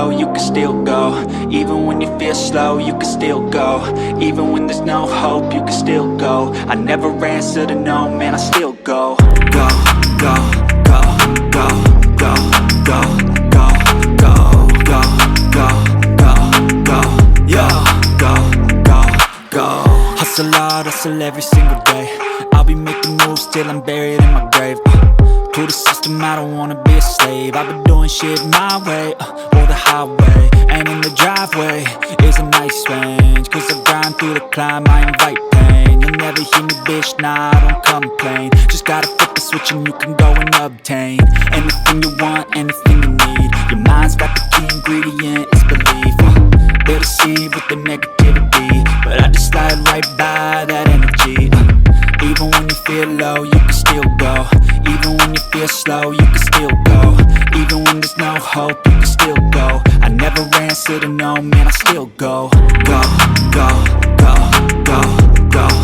low, you can still go. Even when you feel slow, you can still go. Even when there's no hope, you can still go. I never answer to no, man, I still go. Go, go, go, go, go, go, go, go, go, go, go, go, yo, go, go, go. Hustle hard, hustle every single day. I'll be making moves till I'm buried in my grave. To the system, I don't wanna be a slave. I've been doing shit my way, or the highway. And in the driveway is a nice range. Cause I grind through the climb, I invite pain. You'll never hear me, bitch, nah, I don't complain. Just gotta flip the switch and you can go and obtain anything you want, anything you need. Your mind's got the key ingredient, it's belief. They deceive with the negativity, but I just slide right by that energy. Even when you feel low, you can still go. Even when you feel slow, you can still go. Even when there's no hope, you can still go. I never answer to no, man, I still go. Go, go, go, go, go,